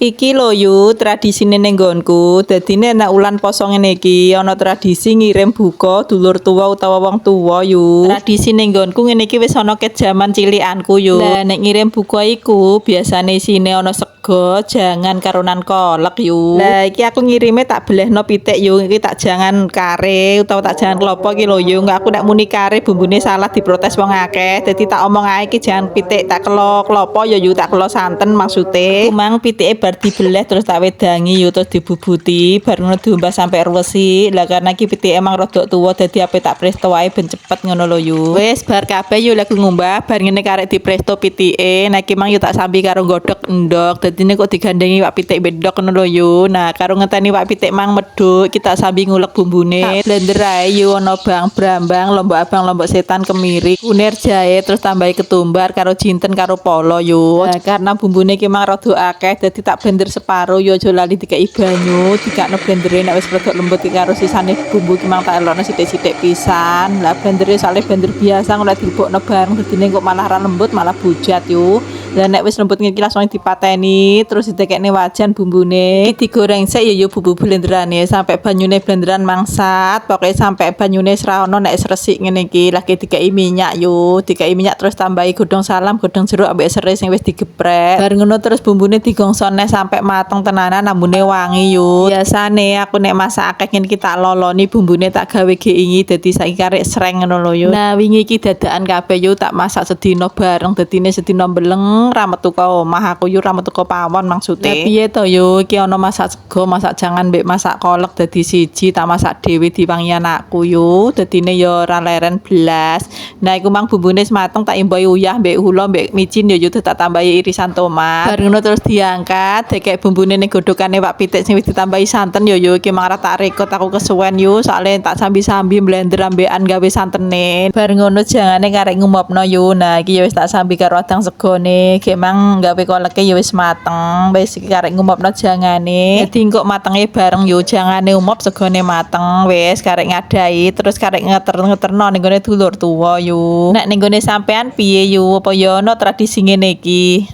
Iki lho yu tradisine ning nggonku. Dadine nek ulan poso ngene iki ana tradisi ngirim buka dulur tuwa utawa wong tuwa yu. Tradisi ning nggonku ngene iki wis ana ket jaman cilikanku yu. Lah nek ngirim buka iku biasane isine ana sego, jangan karonan kolak yu. Lah iki aku ngirime tak belehno pitik yu. Iki tak jangan kare utawa tak jangan klopo iki lho yu. Enggak aku nek muni kare bumbune salah diprotes wong akeh. Dadi tak omong ae iki jangan pitik tak klopo ya yu tak kelo santen maksude. Kumang pitike bar dibeleh terus tak wedangi yo terus dibubuti bar ngono diombah sampe resik. Lah karena iki pitike emang rada tuwa dadi ape tak presto wae ben cepet ngono lho yu. Wis bar kabeh yo lek ngumbah bar ngene karek dipresto pitike. Nah iki mang yo tak sambi karo godhog endhog. Dadine kok digandengi wak pitik bedhog ngono lho yu. Nah karo ngenteni wak pitik mang medhuk kita sambi ngulek bumbune. Blender ae yo ana bang brambang, lombok abang, lombok setan, kemiri, kunir, jahe terus tambahi ketumbar karo jinten karo polo yu. Nah karena bumbune iki mang rada akeh dadi tak blender separo yo aja lali dikeki banyu dikakno blendere nek wis rada lembut iki karo sisane bumbu ki mang tak elokno sithik-sithik pisan. Lah blendere sale blender biasa ngono dilebokno bareng dadine kok malah ra lembut malah bujat yo. Lah nek wis lembut ngene iki langsung dipateni terus didekekne wajan bumbune. Iki digoreng sik yo bumbu blenderane sampai banyune blenderan mangsat pokoke sampai banyune ra ono nek resik ngene iki lagi dikeki minyak yo. Dikeki minyak terus tambahi godhong salam, godhong jeruk ambek serai sing wis digeprek. Bar ngono terus bumbune digongsone sampai mateng tenanan ambune wangi yo. Biasane aku nek masak akeh ngene iki tak loloni bumbune tak gawe geingi dadi saiki karek sreng ngono lho yo. Nah wingi iki dadakan kabeh yo tak masak sedina bareng dadine sedina beleng ra metu ka omah aku yo ra metu ka pawon maksude. Lah piye to yo iki ana masak sego, masak jangan mbek masak kolak dadi siji tak masak dhewe diwangi anakku yo. Dadine yo ora leren blas. Nah iku mang bumbune mateng tak imbahi uyah mbek ula mbek micin yo tak tambahi irisan tomat. Bar ngono terus diangkat dikek bumbune ning godhokane wak pitik sing wis ditambahi santen yo iki mang ora tak rekot aku kesuwen yo soalé tak sambi-sambi blender ambekan gawe santene. Bar ngono jangane karek ngumopno yo. Nah iki yo wis tak sambi karo adang segone gek mang gawe koleke yo wis mateng. Wis iki karek ngumopno jangane. Dadi engko matenge bareng yo jangane umop segone mateng. Wis karek ngadahi terus karek ngeter-ngeterno ning gone dulur tuwa yo. Nek ning gone sampean piye yo apa yo ana tradisi ngene iki?